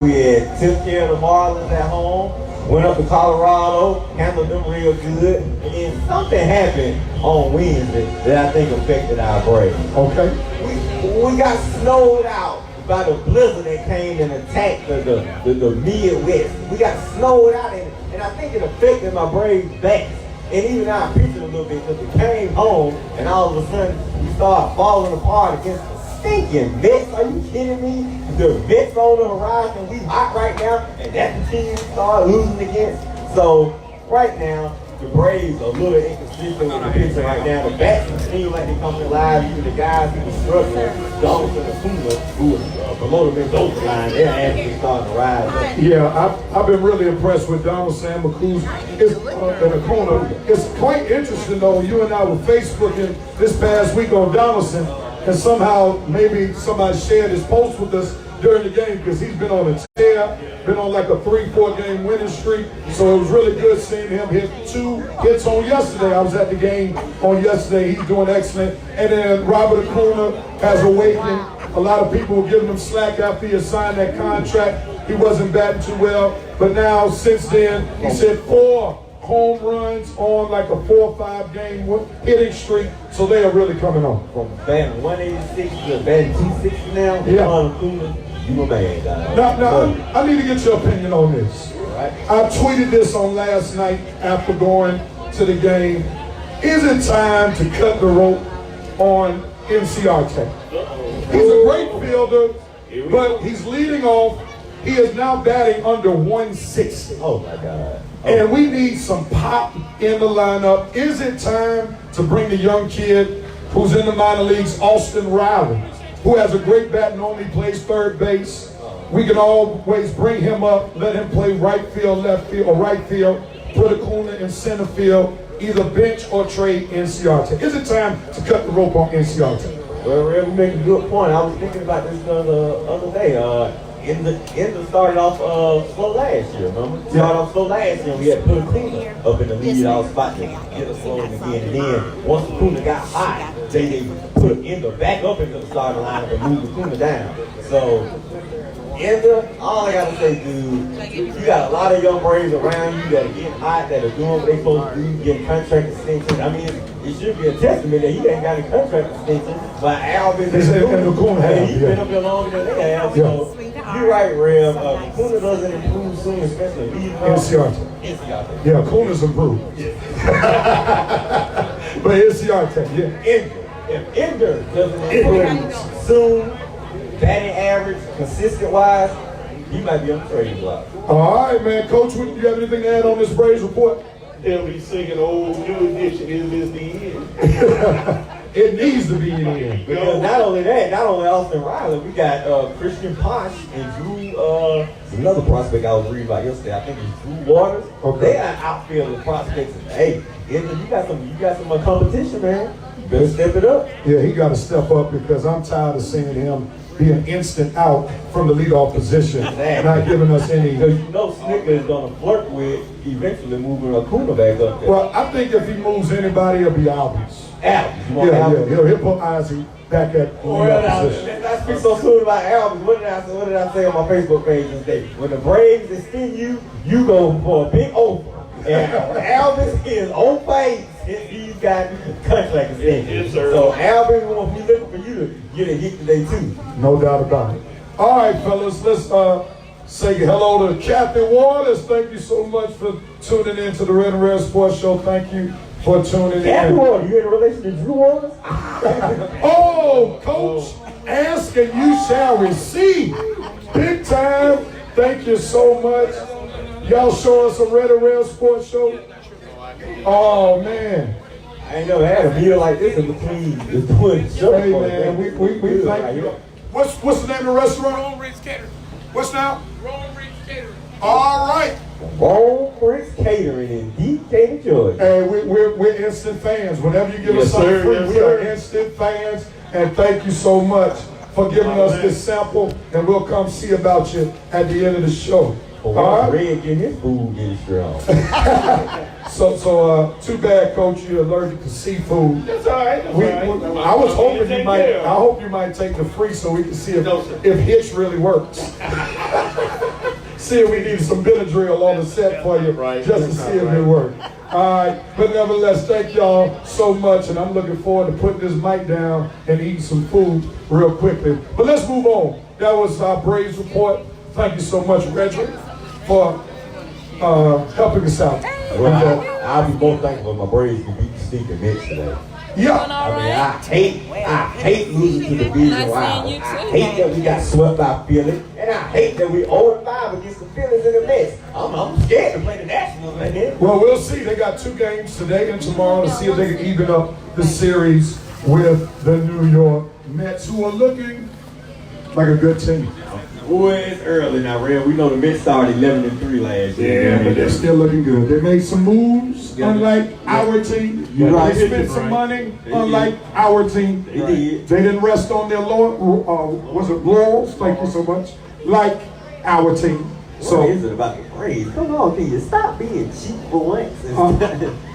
We had took care of the Marlins at home, went up to Colorado, handled them real good, and then something happened on Wednesday that I think affected our Braves. Okay. We got snowed out by the blizzard that came and attacked the Midwest. We got snowed out, and I think it affected my Braves bats. And even our pitching a little bit, because we came home, and all of a sudden, we started falling apart against the stinking Mets. Are you kidding me? The Mets on the horizon, we hot right now, and that's the team we start losing against. So, right now, the Braves are a little inconsistent with the pitching right now. The bats seem like they're coming alive. Even the guys who were struggling, Donaldson and Puma, who was below the Mendoza line, they're actually starting to rise. Yeah, I've been really impressed with Donaldson, McCoos, in the corner. It's quite interesting, though. You and I were Facebooking this past week on Donaldson, and somehow maybe somebody shared his post with us during the game, because he's been on a tear, been on like a 3-4 game winning streak. So it was really good seeing him hit 2 hits on yesterday. I was at the game on yesterday. He's doing excellent. And then Robert Acuna has awakened. A lot of people were giving him slack after he signed that contract. He wasn't batting too well. But now, since then, he's hit 4 home runs on like a 4 or 5 game hitting streak. So they are really coming on. From batting 186 to batting 260 now, yeah. You a man, guys. Now, I need to get your opinion on this. Right. I tweeted this on last night after going to the game. Is it time to cut the rope on NCRT? He's a great fielder, but he's leading off. He is now batting under 160. Oh, my God. And we need some pop in the lineup. Is it time to bring the young kid who's in the minor leagues, Austin Riley, who has a great bat, normally plays third base? We can always bring him up, let him play right field, left field, or right field, put Acuna in center field, either bench or trade NCRT. Is it time to cut the rope on NCRT? Well, Red, you make a good point. I was thinking about this the other day. Ender started off slow last year, remember? Started off slow last year. We had put Acuna up in the lead-off spot to get us flowing again. And then once Acuna got hot, they put Ender back up into the starting lineup and moved Acuna down. So, Ender, all I gotta say, dude, you got a lot of young Braves around you that are getting hot, that are doing what they supposed to do, getting contract extensions. I mean, it should be a testament that he ain't got any contract extensions, but Alvin and Acuna have. He's been up there longer than they have. So you're right, Rev. Acuna doesn't improve soon, especially leading off. NCRT. Yeah, Acuna's improved. But NCRT, yeah. If Ender doesn't improve soon, batting average, consistent-wise, he might be on the trading block. All right, man. Coach, do you have anything to add on this Braves report? They'll be singing old new edition, is this the end? It needs to be in the end. Because not only that, not only Austin Riley, we got Christian Posh and Drew, another prospect I was reading about yesterday. I think it's Drew Waters. Okay. They are outfielding prospects. Hey, you got some competition, man. You better step it up. Yeah, he got to step up, because I'm tired of seeing him be an instant out from the leadoff position, not giving us any. Because you know Snicker is going to flirt with eventually moving Acuna back up there. Well, I think if he moves anybody, it'll be Albies. Albies. Yeah. He'll put Ozzie back at the leadoff position. Let's not speak so soon about Albies. What did I say on my Facebook page today? When the Braves extend you, you go for a big offer. And Albies is on base. He's got contract extension. Yes, sir. So Albies will be looking for you to get a hit today too. No doubt about it. All right, fellas, let's say hello to Kathy Waters. Thank you so much for tuning in to the Red and Red Sports Show. Thank you for tuning Kathy in. Waters, you in a relation to Drew Waters? Oh, Coach, ask and you shall receive. Big time. Thank you so much. Y'all show us a Red and Red Sports Show. Oh, man. I ain't never had a meal like this in between the twin shows. Hey, man, we thank you. What's the name of the restaurant? Rome Ritz Catering. What's now? Rome Ritz Catering. All right. Rome Ritz Catering in Decatur, Georgia. Hey, we're instant fans. Whenever you give us something free, we are instant fans. And thank you so much for giving us this sample. And we'll come see about you at the end of the show. All right. Red getting his food getting strong. So too bad, Coach, you're allergic to seafood. That's all right. I was hoping you might. I hope you might take the free so we can see if Hitch really works. see if we need some Benadryl on the set for you, just to see if it works. All right, but nevertheless, thank y'all so much, and I'm looking forward to putting this mic down and eating some food real quickly. But let's move on. That was our Braves report. Thank you so much, Reggie, for helping us out. Well, I'll be more thankful for my Braves to beat the stinking Mets today. Yeah. I mean, I hate losing to the Division Wild. I hate that we got swept by Philly, and I hate that we 0-5 against the Phillies and the Mets. I'm scared to play the Nationals, man. Well, we'll see. They got 2 games today and tomorrow to see if they can even up the series with the New York Mets, who are looking like a good team. Boy, it's early now, Red. We know the Mets started 11-3 last year. Yeah, but they're still looking good. They made some moves, unlike our team. They spent some money, unlike our team. They didn't rest on their laurels, thank you so much, like our team. So, what is it about the Braves? Come on, can you stop being cheap for once?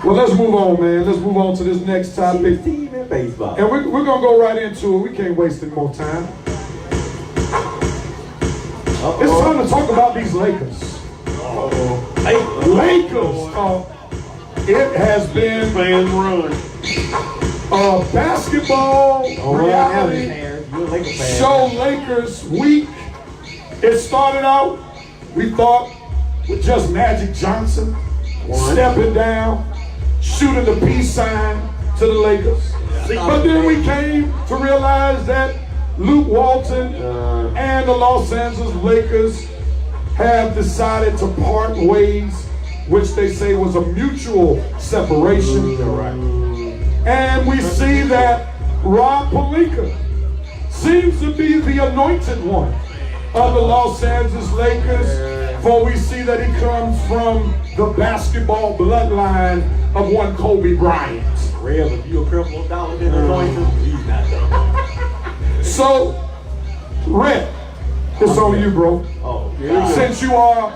Well, let's move on, man. Let's move on to this next topic. Team in baseball. And we're going to go right into it. We can't waste any more time. It's time to talk about these Lakers. Lakers. It has been Fan run. Basketball reality show Lakers week. It started out, we thought, with just Magic Johnson stepping down, shooting the peace sign to the Lakers. But then we came to realize that Luke Walton and the Los Angeles Lakers have decided to part ways, which they say was a mutual separation. And we see that Rob Pelinka seems to be the anointed one of the Los Angeles Lakers, for we see that he comes from the basketball bloodline of one Kobe Bryant. Real, if you're a crippled dollar in anointed, he's not there. So, Red, it's on you, bro. Since you are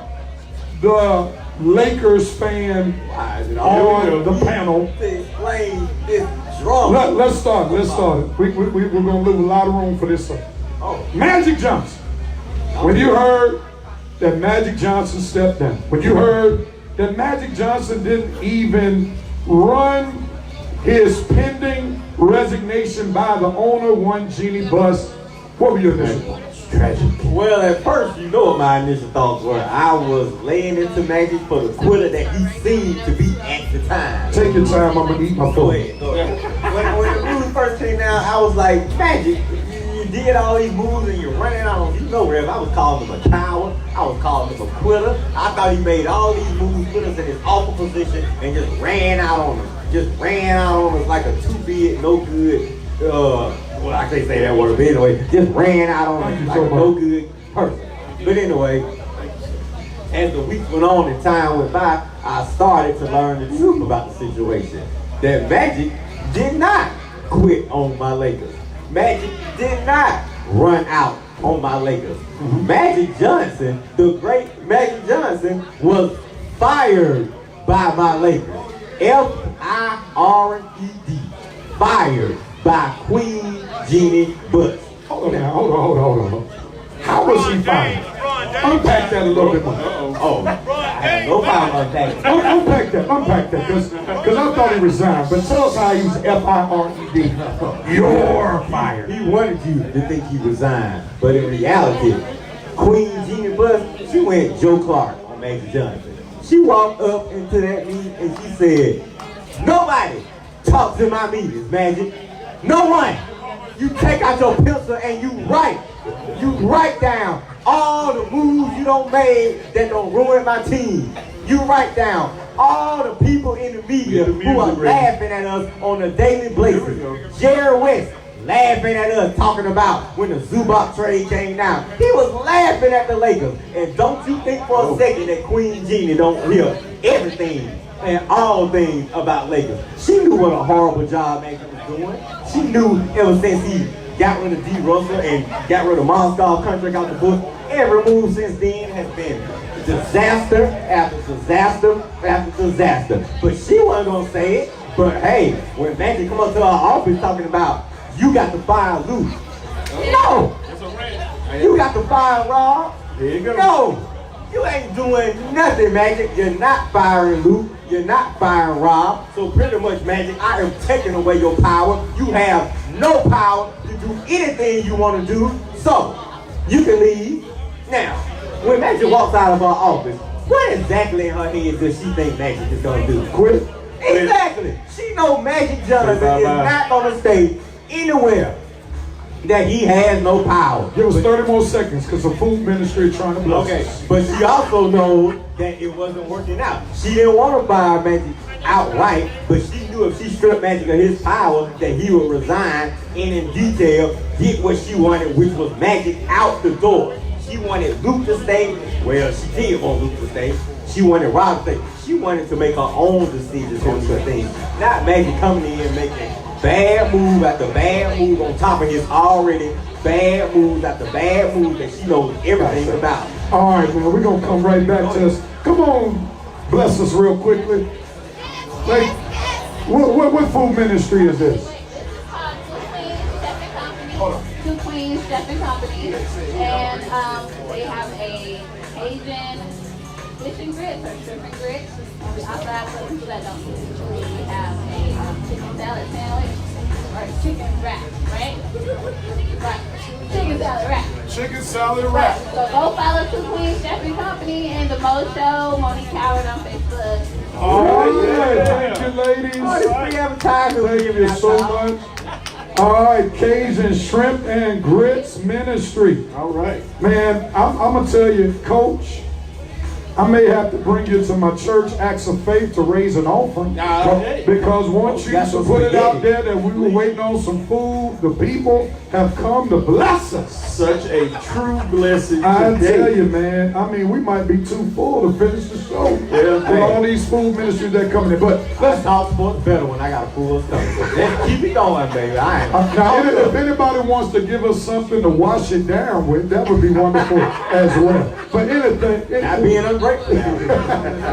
the Lakers fan on the panel, let's start. We're going to leave a lot of room for this. Magic Johnson. When you heard that Magic Johnson stepped down, when you heard that Magic Johnson didn't even run his pending resignation by the owner, one Jeannie Buss, what were your initial thoughts? Tragic. Well, at first, you know what my initial thoughts were. I was laying into Magic for the quitter that he seemed to be at the time. Take your time, I'm going to eat my food. Go ahead. When the news first came out, I was like, Magic, you did all these moves and you're running out. You know, Rev, I was calling him a coward. I was calling him a quitter. I thought he made all these moves, put us in this awful position, and just ran out on us. Just ran out on us like a too-big, no good, well, I can't say that word, but anyway, just ran out on us like a no good person. But anyway, as the weeks went on and time went by, I started to learn the truth about the situation. That Magic did not quit on my Lakers. Magic did not run out on my Lakers. Magic Johnson, the great Magic Johnson, was fired by my Lakers. F-I-R-E-D. Fired by Queen Jeannie Buss. Hold on. How was he fired? Unpack that a little bit more. I have no problem unpacking. Unpack that, because I thought he resigned. But tell us how he was F-I-R-E-D. You're fired. He wanted you to think he resigned, but in reality, Queen Jeannie Buss, she went Joe Clark on Magic Johnson. She walked up into that meeting and she said, "Nobody talks in my meetings, Magic. No one. You take out your pencil and you write. You write down all the moves you don't made that don't ruin my team. You write down all the people in the media who are laughing at us on a daily basis. Jerry West laughing at us, talking about when the Zubac trade came down. He was laughing at the Lakers. And don't you think for a second that Queen Jeannie don't hear everything and all things about Lakers. She knew what a horrible job Magic was doing. She knew ever since he got rid of D. Russell and got rid of Moscow contract out the book. Every move since then has been disaster after disaster after disaster. But she wasn't gonna say it. But hey, when Magic come up to our office talking about you got to fire Luke. No! You got to fire Rob. No! You ain't doing nothing, Magic. You're not firing Luke. You're not firing Rob. So pretty much, Magic, I am taking away your power. You have no power to do anything you want to do. So, you can leave. Now, when Magic walks out of her office, what exactly in her head does she think Magic is going to do? Quit. Exactly. She know Magic Johnson is not going to stay anywhere that he has no power. Give us 30 more seconds because the food ministry is trying to bless Okay, us. but she also knows that it wasn't working out. She didn't want to fire Magic outright, but she knew if she stripped Magic of his power, that he would resign and in detail get what she wanted, which was Magic out the door. She wanted Luke to stay. Well, she did want Luke to stay. She wanted Rob to stay. She wanted to make her own decisions on some things. Not Magic coming in and making bad move after bad move on top of his already bad moves after bad moves that she knows everything about. All right, man, we're going to come right back to us. Come on, bless us real quickly. Like, what food ministry is this? Two Queens Chef and Company, and they have a Cajun fish and grits or shrimp and grits. And we also have for people that don't eat seafood, we have a chicken salad sandwich or chicken wrap, right? Right. Chicken salad wrap. Chicken salad Right. So go follow Two Queens Chef and Company and the Mo Show, Monique Howard on Facebook. All right, thank you, ladies. Oh, this free advertising. Thank you so much. All right, Cajun Shrimp and Grits Ministry. All right. Man, I'm going to tell you, Coach, I may have to bring you to my church Acts of Faith to raise an offering. Because once you put it out there that we were waiting on some food, the people have come to bless us. Such a true blessing I today. tell you, man, I mean, we might be too full to finish the show. Yeah, with all these food ministries that come in. But Let's talk sports better when I got a full stomach. Let's keep it going, baby. I ain't. now, if anybody wants to give us something to wash it down with, that would be wonderful as well. But anything, Not being ungrateful.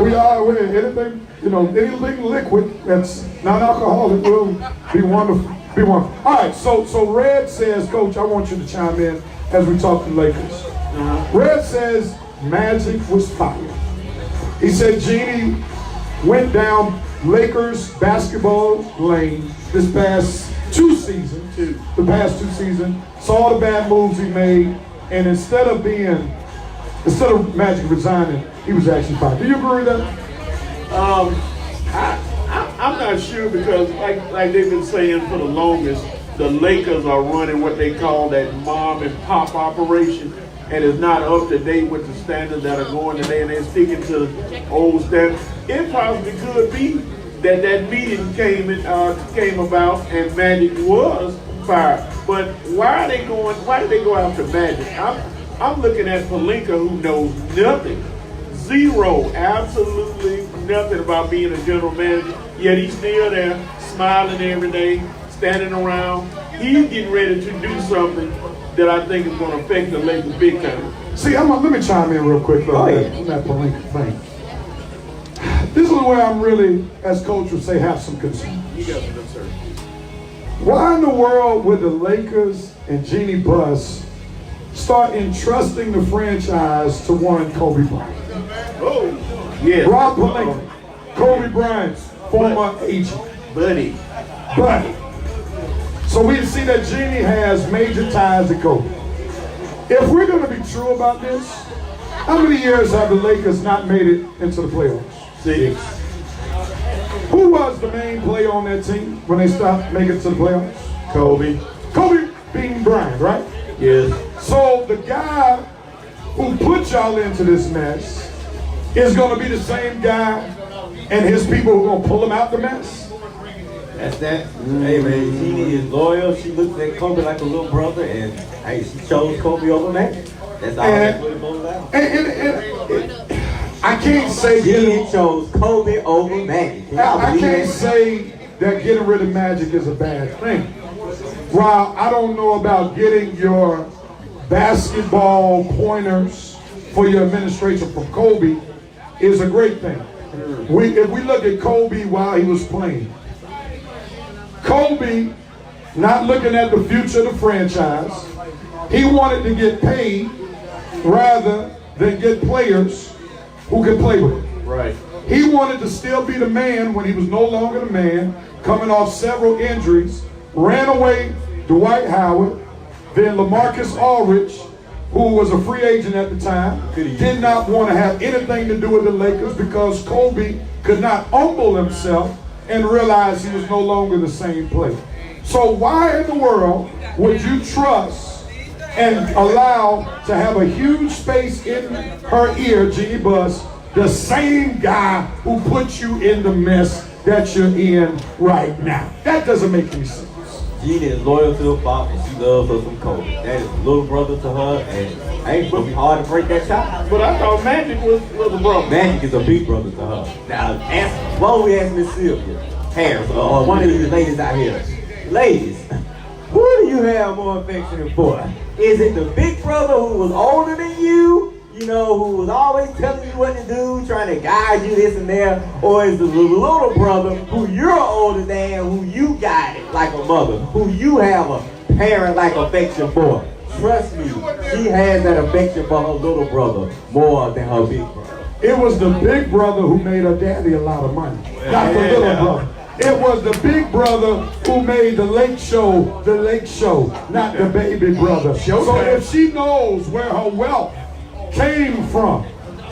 we are with anything, anything liquid that's non-alcoholic will be wonderful. Be wonderful. All right, so Red says, Coach, I want you to chime in as we talk to Lakers. Red says Magic was fired. He said Jeannie went down Lakers basketball lane this past two seasons, saw the bad moves he made, and instead of Magic resigning, he was actually fired. Do you agree with that? I'm not sure because like they've been saying for the longest, the Lakers are running what they call that mom and pop operation, and it's not up to date with the standards that are going today, and they're sticking to old standards. It possibly could be that meeting came about and Magic was fired. But why did they go after Magic? I'm looking at Pelinka, who knows nothing. Zero, absolutely nothing about being a general manager, yet he's still there, smiling every day, standing around. He's getting ready to do something that I think is going to affect the Lakers big time. See, let me chime in real quick on that Pelinka thing. This is where I'm really, as coach would say, have some concern. You got some concern. Why in the world would the Lakers and Jeannie Buss start entrusting the franchise to one Kobe Bryant? Oh, yeah. Rob Pelinka, Kobe Bryant's former agent. Buddy. So we see that Jeannie has major ties to Kobe. If we're going to be true about this, how many years have the Lakers not made it into the playoffs? 6. Who was the main player on that team when they stopped making it to the playoffs? Kobe. Kobe beating Bryant, right? Yes. So the guy who put y'all into this mess is going to be the same guy and his people who are going to pull him out the mess? That's that. Hey man, Jeannie is loyal. She looks at Kobe like a little brother, and hey, she chose Kobe over Magic. That's all. That's what it boils down. And I can't say Jeannie chose Kobe over Magic. I can't say that getting rid of Magic is a bad thing. While I don't know about getting your basketball pointers for your administration from Kobe is a great thing. If we look at Kobe while he was playing, Kobe, not looking at the future of the franchise, he wanted to get paid rather than get players who can play with him. Right. He wanted to still be the man when he was no longer the man, coming off several injuries, ran away Dwight Howard, then LaMarcus Aldridge, who was a free agent at the time, did not want to have anything to do with the Lakers because Kobe could not humble himself and realize he was no longer the same player. So why in the world would you trust and allow to have a huge space in her ear, Jeannie Buss, the same guy who put you in the mess that you're in right now? That doesn't make any sense. Jeannie is loyal to her father, and she loves her some Kobe. That is little brother to her, and ain't gonna be hard to break that tie. But I thought Magic was a brother. Magic is a big brother to her. Now, why don't we ask Miss Sylvia Harris, or one of these ladies out here? Ladies, who do you have more affection for? Is it the big brother who was older than you, who was always telling you what to do, trying to guide you this and there, or is it the little brother who you're older than, who you guided like a mother, who you have a parent-like affection for? Trust me, she has that affection for her little brother more than her big brother. It was the big brother who made her daddy a lot of money, not the little brother. It was the big brother who made the Lake Show, not the baby brother. So if she knows where her wealth came from,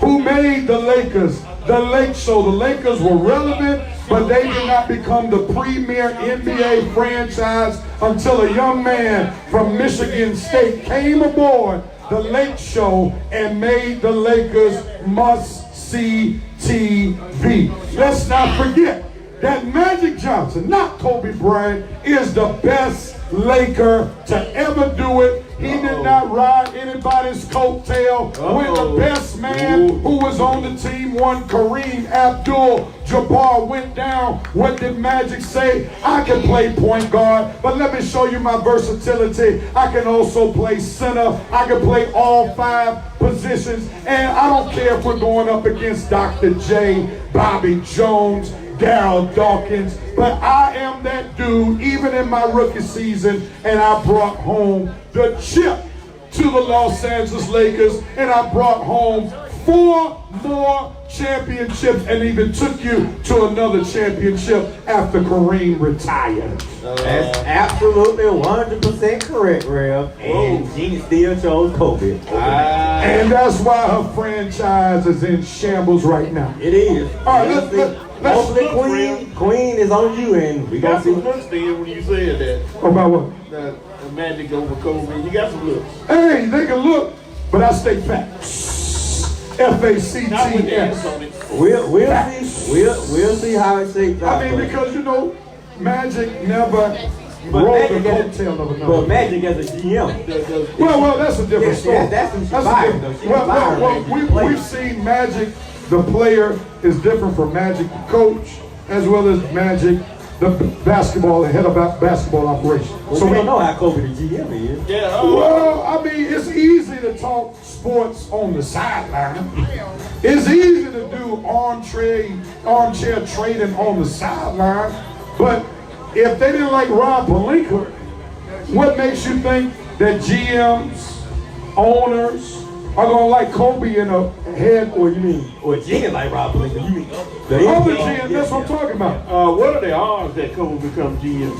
who made the Lakers, the Lake Show, the Lakers were relevant, but they did not become the premier NBA franchise until a young man from Michigan State came aboard the Lake Show and made the Lakers must-see TV. Let's not forget that Magic Johnson, not Kobe Bryant, is the best Laker to ever do it. He did not ride anybody's coattail. When the best man who was on the team, one Kareem Abdul-Jabbar, went down, what did Magic say? I can play point guard, but let me show you my versatility. I can also play center. I can play all 5 positions. And I don't care if we're going up against Dr. J, Bobby Jones, Darryl Dawkins, but I am that dude even in my rookie season, and I brought home the chip to the Los Angeles Lakers, and I brought home 4 more championships and even took you to another championship after Kareem retired. That's absolutely 100% correct, Rev. And Jeannie still chose Kobe. And that's why her franchise is in shambles right now. It is. All right, hopefully Queen is on you, and we got gonna some see. looks then when you said that. About what? The Magic over Kobe. You got some looks. Hey, they can look, but I stay fat. F-A-C-T-S. We'll see how it shakes out. I mean, because Magic never rode the coattail of another. But Magic as a GM. Well, that's a different story. Yeah, that's who she fired, though. She fired Magic. We've seen Magic, the player, is different from Magic, the coach, as well as Magic, the basketball, the head of basketball operations. Well, so we don't know how Kobe the GM is. Yeah. Well, I mean, it's easy to talk sports on the sideline. It's easy to do armchair trading on the sideline. But if they didn't like Rob Pelinka, what makes you think that GMs, owners, are gonna like Kobe in a head? Or you mean, or GM like Rob Pelinka? You mean the other GM? That's what I'm talking about. What are the odds that Kobe becomes GM?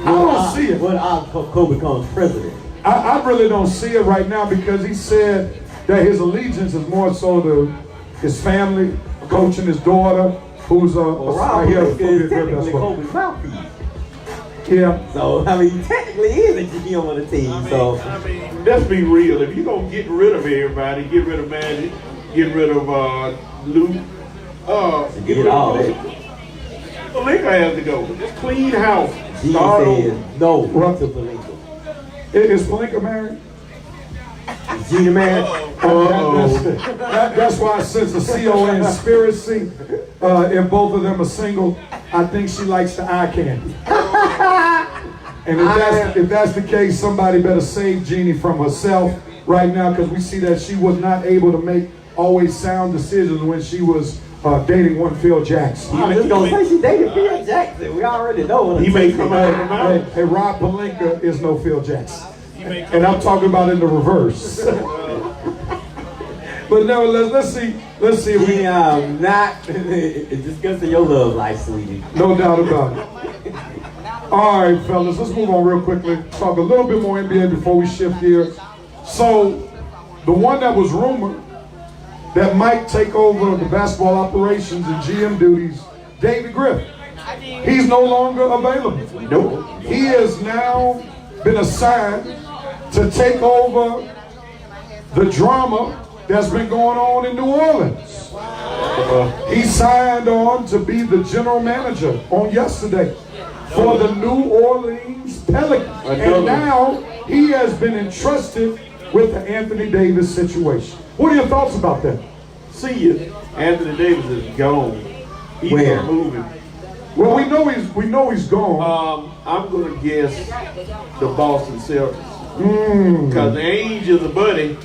I don't see it. What odds Kobe becomes president? I really don't see it right now because he said that his allegiance is more so to his family, coaching his daughter, who's Rob Pelinka is technically Kobe's mouthpiece. Yeah. So, I mean, technically he is a GM on the team. I mean, let's be real. If you're going to get rid of everybody, get rid of Magic, get rid of Luke, get rid all of that. Pelinka has to go. Just clean house. G says no to Pelinka. Is Pelinka married? Gina married? That's why I sense a conspiracy. If both of them are single, I think she likes the eye candy. And if that's the case, somebody better save Jeannie from herself right now, because we see that she was not able to make always sound decisions when she was dating one Phil Jackson. I was just gonna say she dated Phil Jackson. We already know. He may come out of the mouth. Hey, Rob Pelinka is no Phil Jackson. And I'm talking about in the reverse. But nevertheless, let's see if we. I'm not discussing your love life, sweetie. No doubt about it. All right, fellas, let's move on real quickly. Talk a little bit more NBA before we shift gears. So, the one that was rumored that might take over the basketball operations and GM duties, David Griffin. He's no longer available. Nope. He has now been assigned to take over the drama that's been going on in New Orleans. He signed on to be the general manager on yesterday for the New Orleans Pelicans. And now he has been entrusted with the Anthony Davis situation. What are your thoughts about that? See you. Anthony Davis is gone. He's Where? moving. Well, we know he's gone. I'm gonna guess the Boston Celtics because Ainge is a buddy,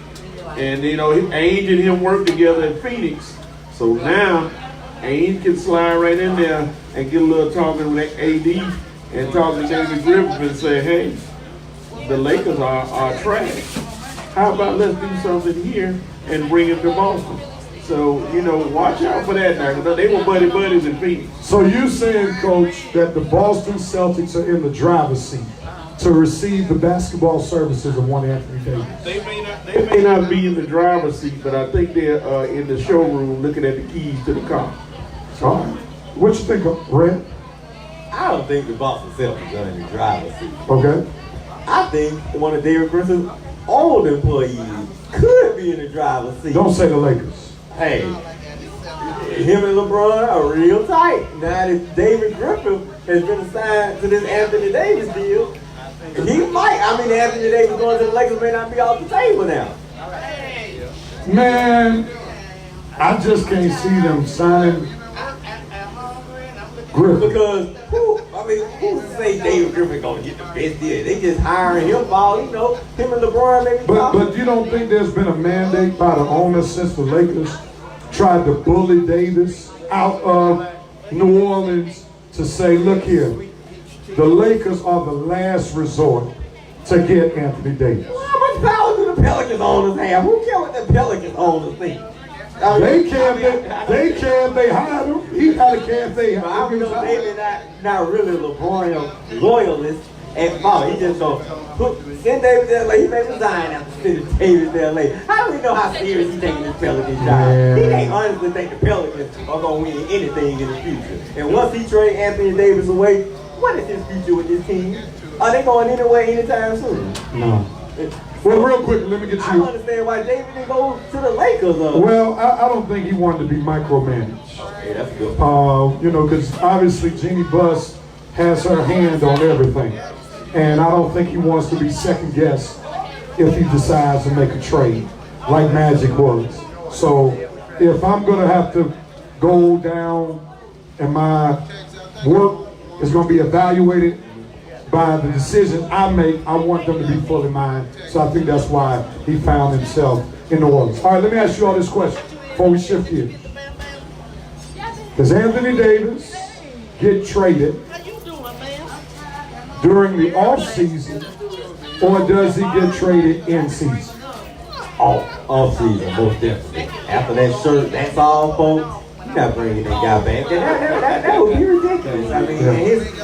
and you know Ainge and him work together in Phoenix. So now Ainge can slide right in there and get a little talking with AD and talk to David Griffin and say, hey, the Lakers are trash. How about let's do something here and bring him to Boston? So, you know, watch out for that now. They were buddies in Phoenix. So you saying, Coach, that the Boston Celtics are in the driver's seat to receive the basketball services of one Anthony Davis? They may not be in the driver's seat, but I think they're in the showroom looking at the keys to the car. All right. What you think of, Red? I don't think the Boston Celtics are in the driver's seat. Okay. I think one of David Griffin's old employees could be in the driver's seat. Don't say the Lakers. Hey, him and LeBron are real tight. Now that David Griffin has been assigned to this Anthony Davis deal, he might. I mean, Anthony Davis going to the Lakers may not be off the table now. Man, I just can't see them signing Griffin. Because who say David Griffin gonna get the best deal? They just hiring him for, you know, him and LeBron maybe. But you don't think there's been a mandate by the owners since the Lakers tried to bully Davis out of New Orleans to say, look here, the Lakers are the last resort to get Anthony Davis. Well, how much power do the Pelicans owners have? Who cares what the Pelicans owners think? They can, they hired him. He got a can, they I hired know him. David not really LeBron loyalist at fault. He just gonna send David to LA. He may resign after sending David to LA. How do we know how serious he's taking this Pelicans job? Man. He ain't honestly think the Pelicans are gonna win anything in the future. And once he trade Anthony Davis away, what is his future with this team? Are they going anywhere anytime soon? No. Well, real quick, let me get I you. don't understand why David didn't go to the Lakers. Well, I don't think he wanted to be micromanaged. Yeah, that's a good. You know, because obviously Jeannie Buss has her hand on everything. And I don't think he wants to be second guessed if he decides to make a trade like Magic was. So if I'm going to have to go down and my work is going to be evaluated by the decisions I make, I want them to be fully mine. So I think that's why he found himself in New Orleans. All right, let me ask you all this question before we shift here. Does Anthony Davis get traded during the off season, or does he get traded in season? Off season, most definitely. After that shirt, that's all, folks. You're not bringing that guy back. That would be ridiculous. I mean,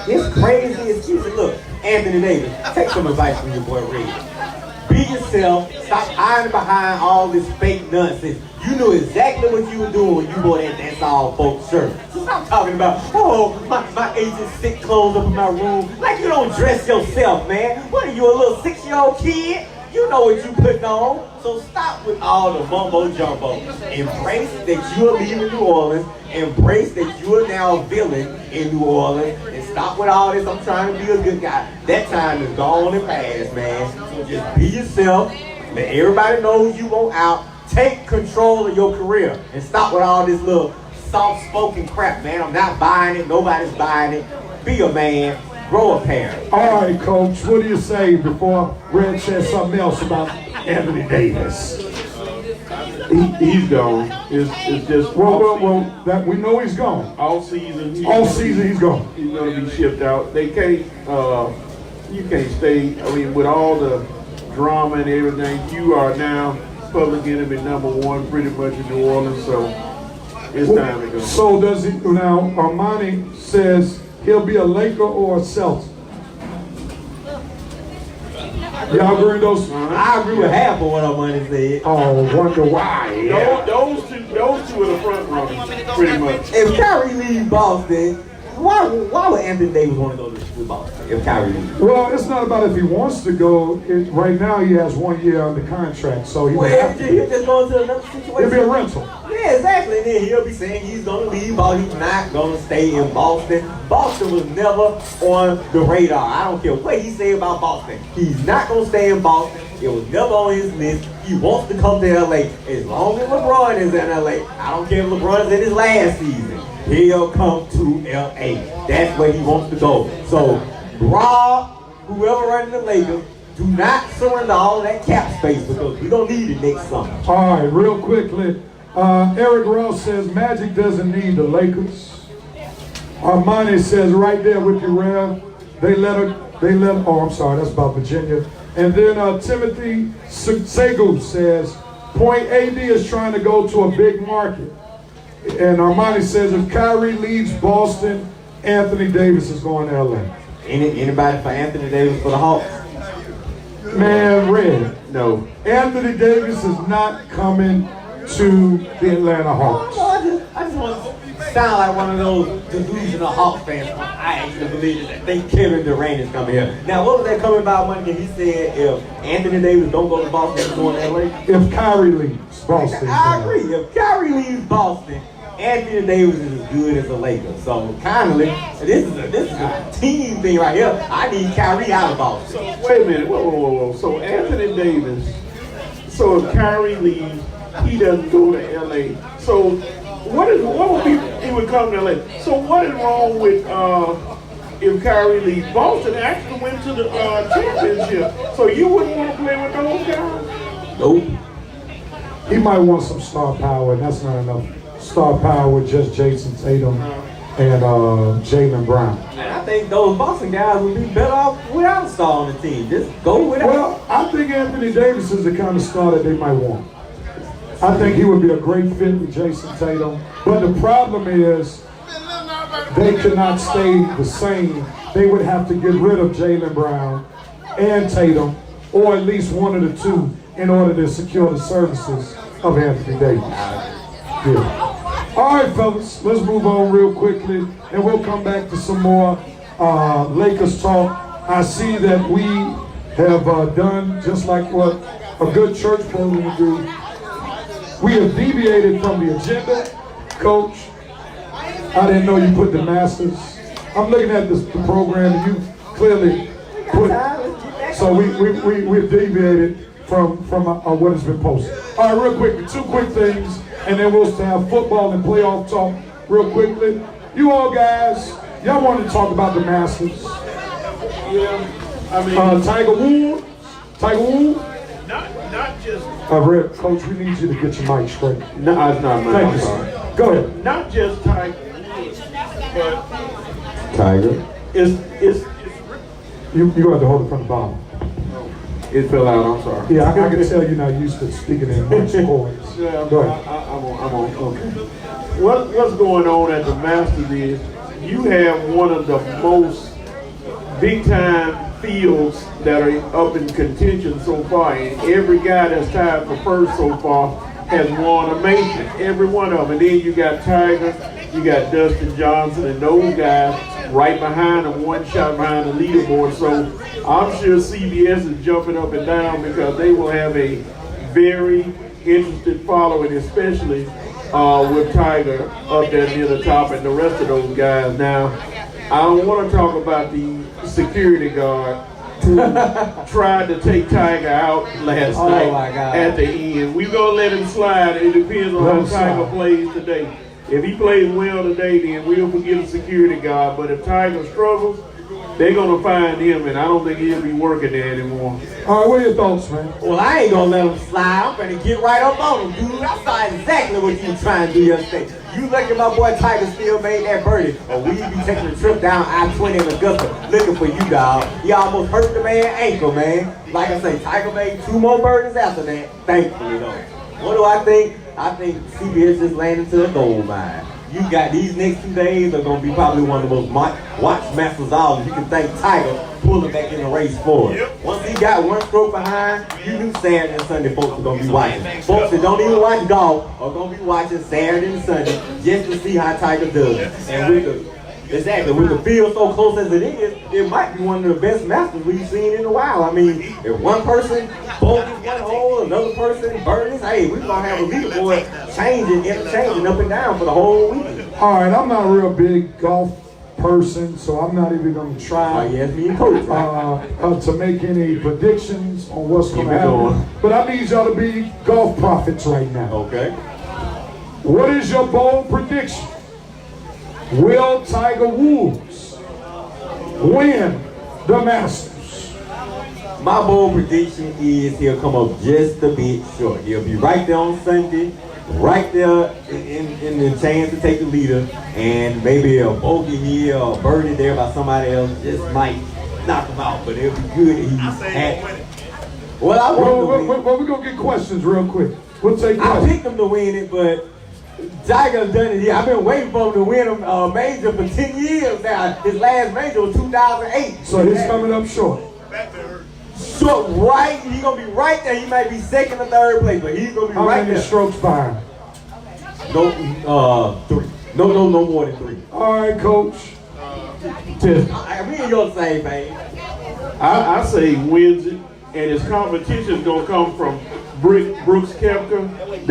his crazy excuses. Look, Anthony Davis, take some advice from your boy Red. Be yourself. Stop hiding behind all this fake nonsense. You knew exactly what you were doing when you wore that That's All Folks shirt. So stop talking about, oh, my agent sick clothes up in my room. Like you don't dress yourself, man. What are you, a little 6-year-old kid? You know what you putting on. So stop with all the mumbo jumbo. Embrace that you are leaving New Orleans. Embrace that you are now a villain in New Orleans. And stop with all this, I'm trying to be a good guy. That time is gone and past, man. So just be yourself. Let everybody know who you want out. Take control of your career. And stop with all this little soft-spoken crap, man. I'm not buying it. Nobody's buying it. Be a man. Grow a pair. All right, Coach, what do you say before Red says something else about Anthony Davis? He's gone. It's just Well, that we know he's gone. all season. All season he's gone. He's going to be shipped out. They can't. You can't stay. I mean, with all the drama and everything, you are now public enemy #1 pretty much in New Orleans, so it's time to go. So does he now? Armani says he'll be a Laker or a Celtic. Y'all agree with those? I agree with half of what Armani said. Oh, wonder why. Yeah. Those two are the front runners, pretty much. If Kyrie leaves Boston, why would Anthony Davis want to go to Boston if Kyrie leaves? Well, it's not about if he wants to go. Right now, he has 1 year under contract, so he would have to. He'll just go into another situation. He'll be a rental. Yeah, exactly. And then he'll be saying he's going to leave, but he's not going to stay in Boston. Boston was never on the radar. I don't care what he say about Boston. He's not going to stay in Boston. It was never on his list. He wants to come to LA. As long as LeBron is in LA, I don't care if LeBron is in his last season. He'll come to LA. That's where he wants to go. So, Rob, whoever running the Lakers, do not surrender all of that cap space because we don't need it next summer. All right, real quickly. Eric Ross says Magic doesn't need the Lakers. Armani says right there with you, Rev. Oh, I'm sorry, that's about Virginia. And then Timothy Segu says, Point AD is trying to go to a big market. And Armani says if Kyrie leaves Boston, Anthony Davis is going to LA. Anybody for Anthony Davis for the Hawks? Man, Red. No. Anthony Davis is not coming to the Atlanta Hawks. I just want to sound like one of those delusional Hawks fans. I actually believe that they think Kevin Durant is coming here. Now, what was that coming about Monday? He said if Anthony Davis don't go to Boston, he's going to LA. If Kyrie leaves Boston. I agree. If Kyrie leaves Boston, Anthony Davis is as good as a Laker. So, kindly, this is a team thing right here. I need Kyrie out of Boston. So, wait a minute. Whoa. So, Anthony Davis, so if Kyrie leaves, he doesn't go to LA. So, he would come to LA. So, what is wrong with if Kyrie leaves? Boston actually went to the championship. So, you wouldn't want to play with those guys? Nope. He might want some star power, and that's not enough star power with just Jason Tatum and Jaylen Brown. And I think those Boston guys would be better off without a star on the team. Just go without. Well, I think Anthony Davis is the kind of star that they might want. I think he would be a great fit with Jason Tatum. But the problem is they cannot stay the same. They would have to get rid of Jaylen Brown and Tatum, or at least one of the two, in order to secure the services of Anthony Davis. Yeah. All right, fellas, let's move on real quickly, and we'll come back to some more Lakers talk. I see that we have done just like what a good church program would do. We have deviated from the agenda, Coach. I didn't know you put the Masters. I'm looking at the program, and you clearly put. So we've deviated from what has been posted. All right, real quickly, 2 quick things, and then we'll have football and playoff talk real quickly. You all guys, y'all want to talk about the Masters? Yeah, I mean, Tiger Woods. Not just. Red, Coach, we need you to get your mic straight. No, it's not mine. Thank I'm you. sorry. Go ahead. Not just Tiger Woods, but Tiger. it's You're going to have to hold it from the bottom. it fell out. I'm sorry. Yeah, I can tell you're not used to speaking in much chords. Yeah, Go ahead. I'm on. Okay. What's going on at the Masters is you have one of the most big-time fields that are up in contention so far, and every guy that's tied for first so far has won a major, every one of them. And then you got Tiger, you got Dustin Johnson, and those guys right behind them, one shot behind the leaderboard. So I'm sure CBS is jumping up and down because they will have a very interested following, especially with Tiger up there near the top and the rest of those guys. Now, I don't want to talk about the security guard who tried to take Tiger out last night at the end. We're going to let him slide. It depends on how Tiger plays today. If he plays well today, then we'll forget the security guard. But if Tiger struggles, they're gonna find him, and I don't think he'll be working there anymore. All right, what are your thoughts, man? Well, I ain't gonna let him slide. I'm finna get right up on him, dude. I saw exactly what you trying to do yesterday. You lucky my boy Tiger still made that birdie, or we'd be taking a trip down I-20 in Augusta looking for you, dog. You almost hurt the man's ankle, man. Like I say, Tiger made 2 more birdies after that, thankfully, though. What do I think? I think CBS just landed to the gold mine. You got these next 2 days are gonna be probably one of the most watched Masters all. You can thank Tiger pulling back in the race for it. Once he got 1 stroke behind, you knew Saturday and Sunday folks were gonna be watching. Folks that don't even watch golf are gonna be watching Saturday and Sunday just to see how Tiger does. And with the field so close as it is, it might be one of the best Masters we've seen in a while. I mean, if one person bogeys 1 hole, another person birdies, hey, we're gonna have a leaderboard interchanging up and down for the whole weekend. All right, I'm not a real big golf person, so I'm not even going to try to make any predictions on what's going to happen. But I need y'all to be golf prophets right now. Okay. What is your bold prediction? Will Tiger Woods win the Masters? My bold prediction is he'll come up just a bit short. He'll be right there on Sunday, right there in the chance to take the leader, and maybe a bogey here or a birdie there by somebody else just might knock him out. But it'll be good if he's at. Well, we're going to get questions real quick. We'll take questions. I picked him to win it, but Tiger's done it. I've been waiting for him to win a major for 10 years now. His last major was 2008. So he's coming up short. So right, he's gonna be right there. He might be second or third place, but he's gonna be right there. How many strokes behind? No, 3. No more than 3. All right, Coach. Me and you're the same, man. I say he wins it, and his competition is gonna come from Brooks Koepka.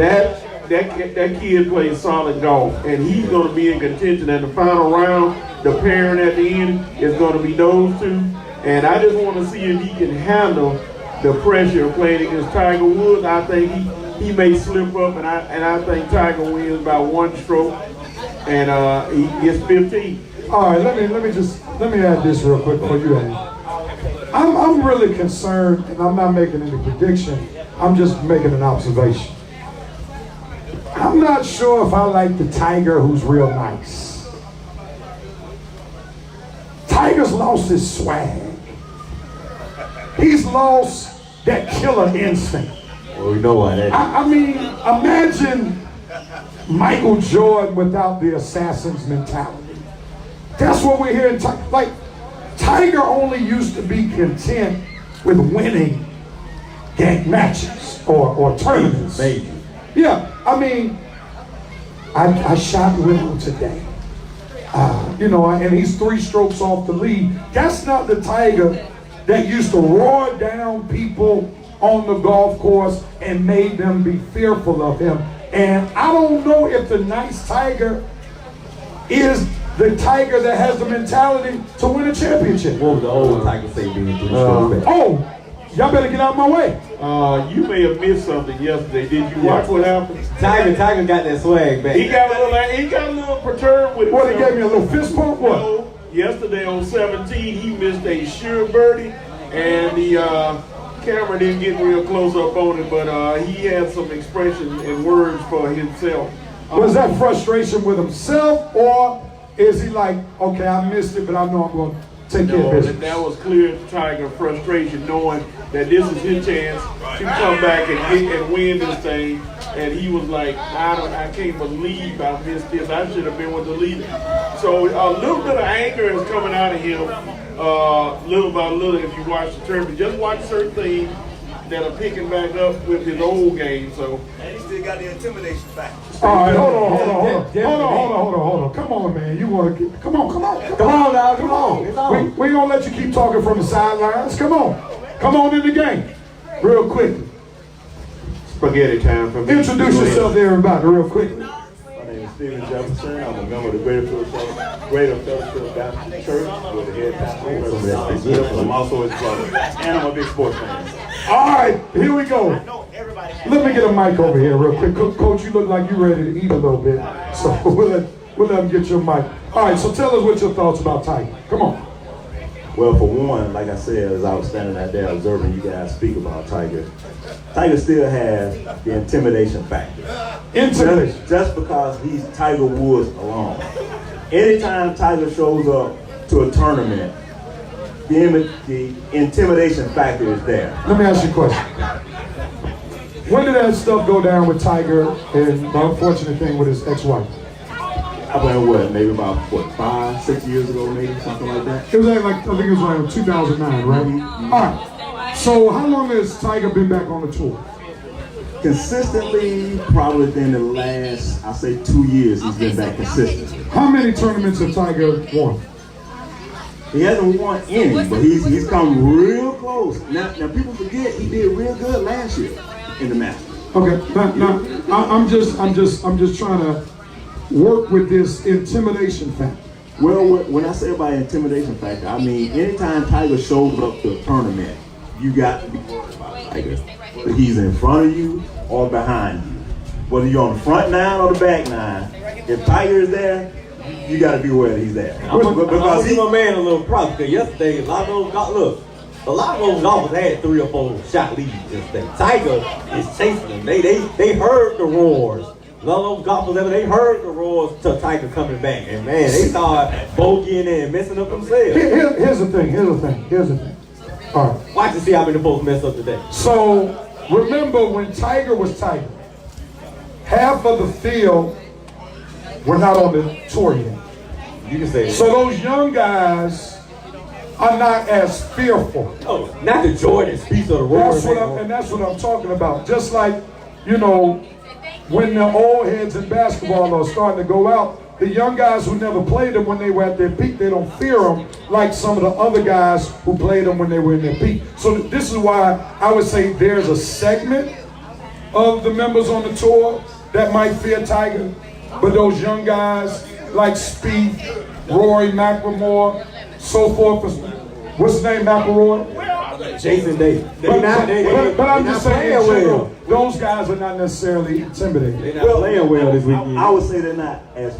That kid plays solid golf, and he's going to be in contention. And the final round, the pairing at the end is going to be those 2. And I just want to see if he can handle the pressure of playing against Tiger Woods. I think he may slip up, and I think Tiger wins by 1 stroke, and he gets 15. All right, let me add this real quick before you add. I'm really concerned, and I'm not making any prediction. I'm just making an observation. I'm not sure if I like the Tiger who's real nice. Tiger's lost his swag. He's lost that killer instinct. Well, we know why that is. I mean, imagine Michael Jordan without the assassin's mentality. That's what we're hearing. Like, Tiger only used to be content with winning matches or tournaments. Maybe. Yeah, I mean, I shot well today. And he's 3 strokes off the lead. That's not the Tiger that used to roar down people on the golf course and made them be fearful of him. And I don't know if the nice Tiger is the Tiger that has the mentality to win a championship. What was the old Tiger say being 3 strokes back? Y'all better get out of my way. You may have missed something yesterday. Did you watch what happened? Tiger got that swag back. He got a little perturbed with it. What, he gave me a little fist pump? What? No, yesterday on 17, he missed a sure birdie, and the camera didn't get real close up on it, but he had some expression and words for himself. Was that frustration with himself, or is he like, okay, I missed it, but I know I'm going to take care of business? That was clear Tiger frustration, knowing that this is his chance to come back and win this thing. And he was like, I can't believe I missed this. I should have been with the leader. So a little bit of anger is coming out of him, little by little. If you watch the tournament, just watch certain things that are picking back up with his old game. So, and he still got the intimidation back. All right, hold on. Come on, man. You want to get? Come on, dog. Come on. We gonna let you keep talking from the sidelines. Come on in the game, real quick. Spaghetti time for me. Introduce yourself to everybody, real quick. My name is Stephen Jefferson. I'm a member of the Greater Fellowship Baptist Church with the head pastor. I'm also his brother, and I'm a big sports fan. All right, here we go. Let me get a mic over here real quick. Coach, you look like you're ready to eat a little bit, so we'll let him get your mic. All right, so tell us what your thoughts about Tiger. Come on. Well, for one, like I said, as I was standing out there observing you guys speak about Tiger, Tiger still has the intimidation factor. Intimidation. Just because he's Tiger Woods alone. Anytime Tiger shows up to a tournament, the intimidation factor is there. Let me ask you a question. When did that stuff go down with Tiger and the unfortunate thing with his ex-wife? I went what, maybe about 5, 6 years ago, maybe something like that. It was like I think it was like 2009, right? Mm-hmm. All right. So how long has Tiger been back on the tour? Consistently, probably within the last, I say 2 years, he's been back consistently. How many tournaments have Tiger won? He hasn't won any, but he's come real close. Now people forget he did real good last year in the Masters. Okay. Now I'm just trying to work with this intimidation factor. Well, when I say about intimidation factor, I mean anytime Tiger shows up to a tournament, you got to be worried about Tiger. Whether he's in front of you or behind you. Whether you're on the front nine or the back nine, if Tiger is there, you got to be aware that he's there. Because he's my man a little props. Because yesterday, a lot of those golfers had 3 or 4 shot leads yesterday. Tiger is chasing them. They heard the roars. A lot of those golfers, they heard the roars to Tiger coming back. And man, they started bogeying and messing up themselves. Here's the thing. All right. Watch and see how many folks mess up today. So remember when Tiger was Tiger, half of the field were not on the tour yet. You can say that. So those young guys are not as fearful. Oh, not the Jordan piece of the roars. That's what I'm talking about. Just like, when the old heads in basketball are starting to go out, the young guys who never played them when they were at their peak, they don't fear them like some of the other guys who played them when they were in their peak. So this is why I would say there's a segment of the members on the tour that might fear Tiger, but those young guys like Spieth, Rory McIlroy, so forth. What's his name, McIlroy? Jason Day. But I'm just saying, well, those guys are not necessarily intimidated. They're not playing well this weekend. I would say they're not as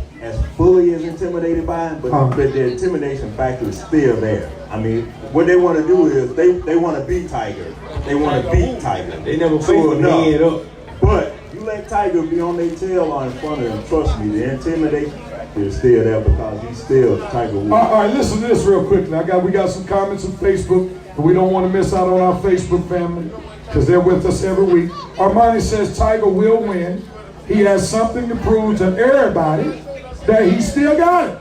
fully as intimidated by him, but the intimidation factor is still there. I mean, what they want to do is they want to beat Tiger. They want to beat Tiger. They never played the head up. But you let Tiger be on their tail or in front of them, trust me, the intimidation is still there because he's still Tiger Woods. All right, listen to this real quickly. We got some comments on Facebook, and we don't want to miss out on our Facebook family because they're with us every week. Armani says Tiger will win. He has something to prove to everybody that he still got it.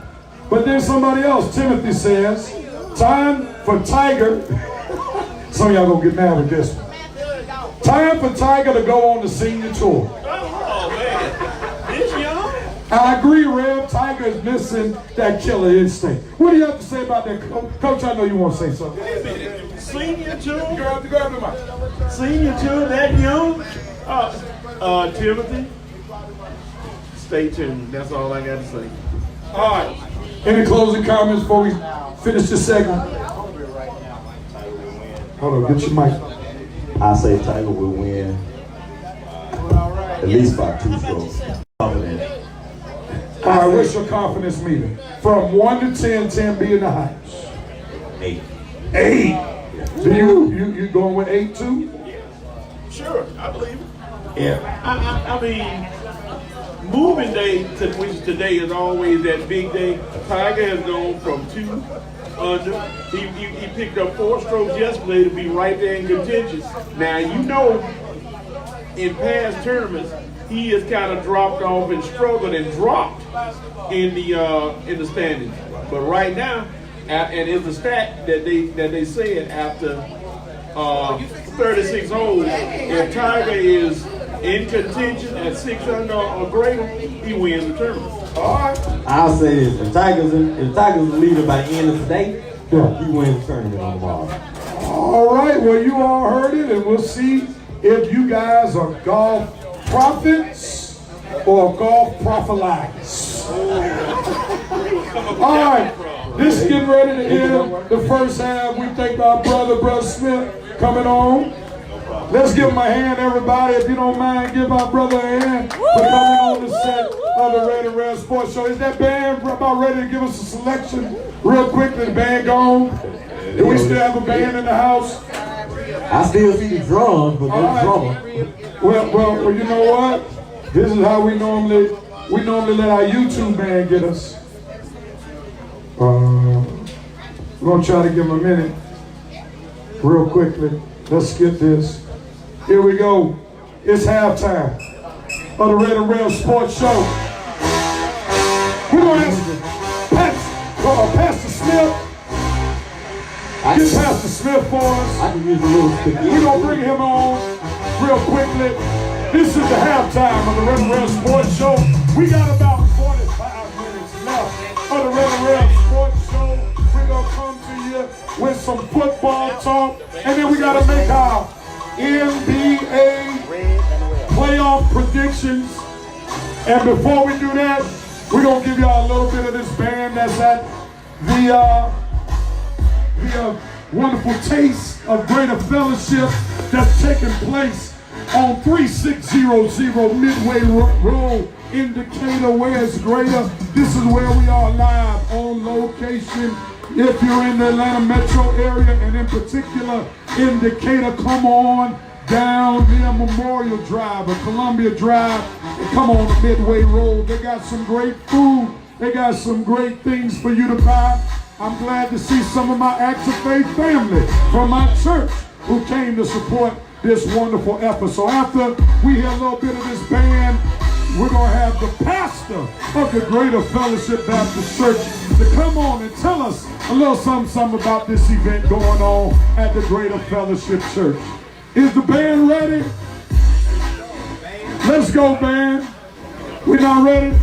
But then somebody else, Timothy says, time for Tiger. Some of y'all gonna get mad with this one. Time for Tiger to go on the senior tour. Oh, man. This young? I agree, Rev. Tiger is missing that killer instinct. What do you have to say about that, Coach? I know you want to say something. Wait a minute. Senior tour? Go the mic. Senior tour that young? Timothy, stay tuned. That's all I got to say. All right. Any closing comments before we finish this segment? Hold on, get your mic. I say Tiger will win at least by 2 strokes. Confident. All right, what's your confidence meter? From 1 to 10, 10 being the highest. 8. 8. Do you going with 8 too? Sure, I believe it. Yeah. I mean, moving day, which today is always that big day. Tiger has gone from 2 under. He picked up 4 strokes yesterday to be right there in contention. Now, in past tournaments, he has kind of dropped off and struggled and dropped in the standings. But right now, and it's a stat that they said after 36 holes, if Tiger is in contention at 6 under or greater, he wins the tournament. All right. I'll say this: if Tiger's the leader by the end of today, Yeah. he wins the tournament on tomorrow. All right, well, you all heard it, and we'll see if you guys are golf prophets or golf prophylactics. All right, this is getting ready to end the first half. We thank our brother Smith, coming on. Let's give him a hand, everybody. If you don't mind, give our brother a hand for coming on the set of the Red and Red Sports Show. Is that band about ready to give us a selection Real quickly, the band gone. Do we still have a band in the house? I still see the drums, but no drummer. Well, you know what? This is how we normally let our YouTube band get us. We're gonna try to give them a minute. Real quickly. Let's skip this. Here we go. It's halftime of the Red and Rail Sports Show. We're gonna ask Pastor Smith. Get Pastor Smith for us. I can use a little stick. We're gonna bring him on real quickly. This is the halftime of the Red and Rail Sports Show. We got about 45 minutes left of the Red and Rail Sports Show. We're gonna come to you with some football talk, and then we gotta make our NBA playoff predictions. And before we do that, we're gonna give y'all a little bit of this band that's at the wonderful Taste of Greater Fellowship that's taking place on 3600 Midway Road in Decatur, where it's greater. This is where we are live on location. If you're in the Atlanta metro area, and in particular in Decatur, come on down near Memorial Drive or Columbia Drive and come on the Midway Road. They got some great food. They got some great things for you to buy. I'm glad to see some of my Acts of Faith family from my church who came to support this wonderful effort. So after we hear a little bit of this band, we're going to have the pastor of the Greater Fellowship Baptist Church to come on and tell us a little something about this event going on at the Greater Fellowship Church. Is the band ready? Let's go, band. We're not ready?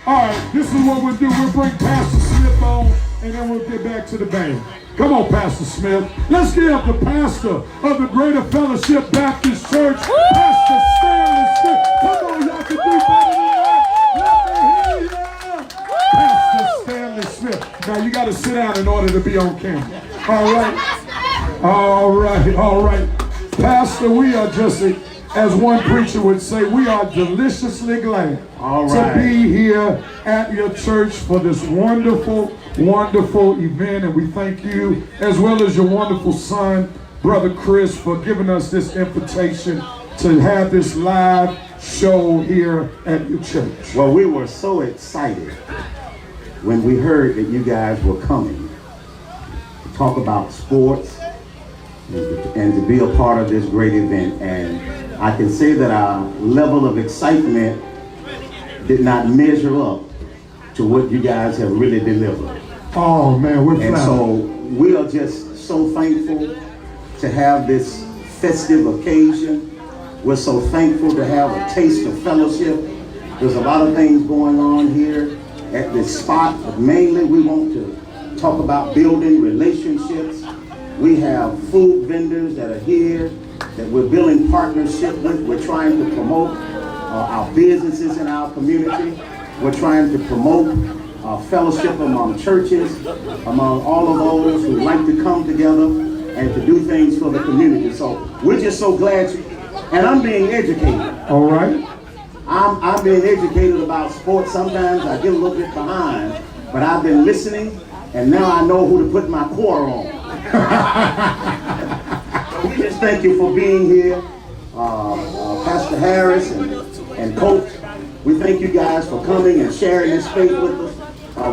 All right, this is what we'll do. We'll bring Pastor Smith on, and then we'll get back to the band. Come on, Pastor Smith. Let's give up the pastor of the Greater Fellowship Baptist Church, Pastor Stanley Smith. Come on, y'all can do better than that. Let me hear you. Pastor Stanley Smith. Now, you got to sit down in order to be on camera. All right. All right. Pastor, we are just, as one preacher would say, we are deliciously glad to be here at your church for this wonderful, wonderful event. And we thank you, as well as your wonderful son, Brother Chris, for giving us this invitation to have this live show here at your church. Well, we were so excited when we heard that you guys were coming to talk about sports and to be a part of this great event. And I can say that our level of excitement did not measure up to what you guys have really delivered. Oh man, we're flattered. And so we are just so thankful to have this festive occasion. We're so thankful to have a taste of fellowship. There's a lot of things going on here at this spot, but mainly we want to talk about building relationships. We have food vendors that are here that we're building partnership with. We're trying to promote our businesses in our community. We're trying to promote fellowship among churches, among all of those who like to come together and to do things for the community. So we're just so glad to, and I'm being educated. All right. I'm being educated about sports. Sometimes I get a little bit behind, but I've been listening, and now I know who to put my quarter on. We just thank you for being here, Pastor Harris and Coach. We thank you guys for coming and sharing this faith with us.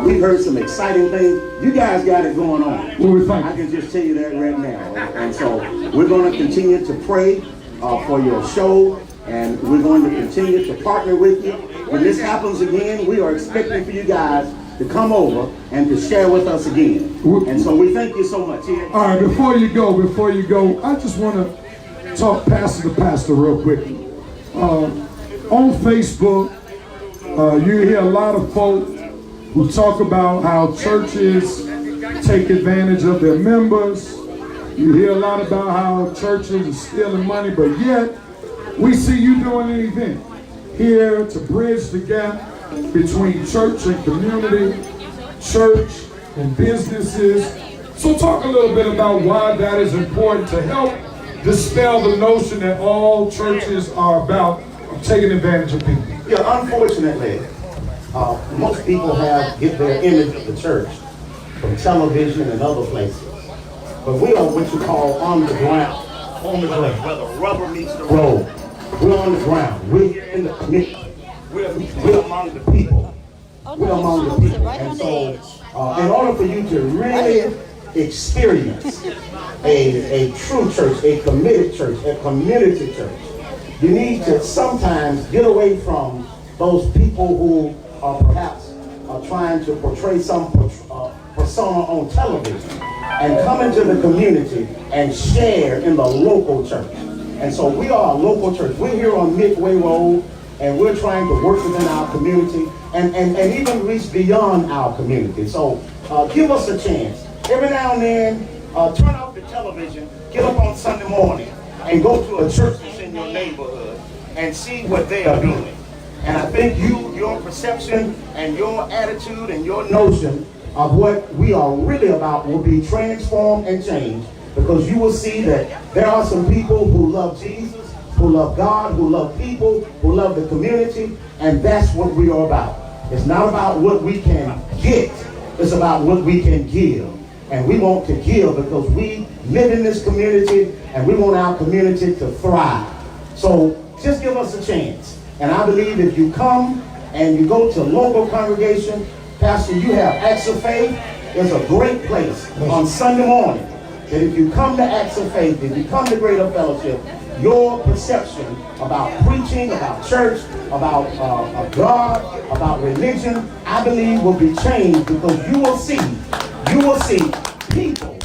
We've heard some exciting things. You guys got it going on. I can just tell you that right now. And so we're going to continue to pray for your show, and we're going to continue to partner with you. When this happens again, we are expecting for you guys to come over and to share with us again. And so we thank you so much. All right, before you go, I just want to talk pastor to pastor real quickly. On Facebook, you hear a lot of folk who talk about how churches take advantage of their members. You hear a lot about how churches are stealing money, but yet we see you doing an event here to bridge the gap between church and community, church and businesses. So talk a little bit about why that is important to help dispel the notion that all churches are about taking advantage of people. Yeah, unfortunately, most people get their image of the church from television and other places. But we are what you call on the ground. On the ground. Where the rubber meets the Road. We're on the ground. We're in the community. We're among the people. We're among the people. And so, in order for you to really experience a true church, a committed church, a community church, you need to sometimes get away from those people who are perhaps trying to portray some persona on television and come into the community and share in the local church. And so we are a local church. We're here on Midway Road, and we're trying to work within our community and even reach beyond our community. So give us a chance. Every now and then, turn off the television, get up on Sunday morning, and go to a church that's in your neighborhood and see what they are doing. And I think your perception and your attitude and your notion of what we are really about will be transformed and changed, because you will see that there are some people who love Jesus, who love God, who love people, who love the community, and that's what we are about. It's not about what we can get, it's about what we can give. And we want to give because we live in this community and we want our community to thrive. So just give us a chance. And I believe if you come and you go to local congregation, Pastor, you have Acts of Faith. It's a great place on Sunday morning. That if you come to Acts of Faith, if you come to Greater Fellowship, your perception about preaching, about church, about God, about religion, I believe will be changed, because you will see people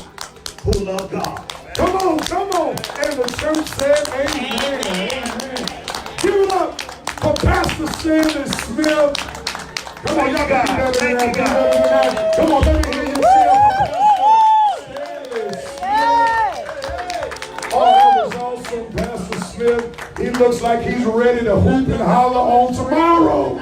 who love God. Come on. And the church said amen. Amen. Give it up for Pastor Stanley Smith. Come on, y'all got to do better than that. Come on, let me hear you say it for Pastor Smith. Oh, that was awesome, Pastor Smith. He looks like he's ready to hoop and holler on tomorrow.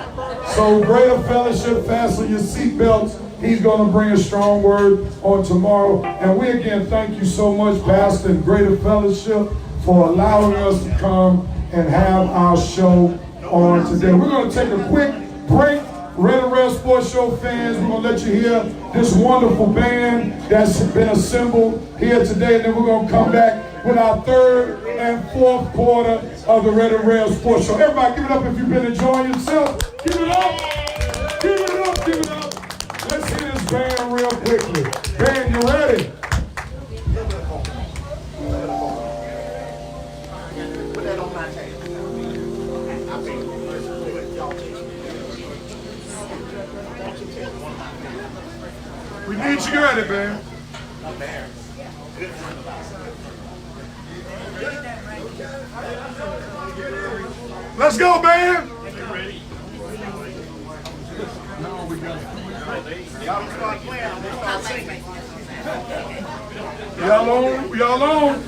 So, Greater Fellowship, fasten your seatbelts. He's going to bring a strong word on tomorrow. And we again thank you so much, Pastor and Greater Fellowship, for allowing us to come and have our show on today. We're going to take a quick break. Red and Red Sports Show fans, we're going to let you hear this wonderful band that's been assembled here today. And then we're going to come back with our third and fourth quarter of the Red and Red Sports Show. Everybody give it up if you've been enjoying yourself. Give it up. Give it up. Give it up. Let's hear this band real quickly. Band, you ready? Put that on my table. We need you ready, band. Let's go, band. Y'all on?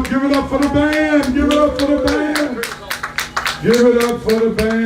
Give it up for the band. Give it up for the band. Give it up for the band.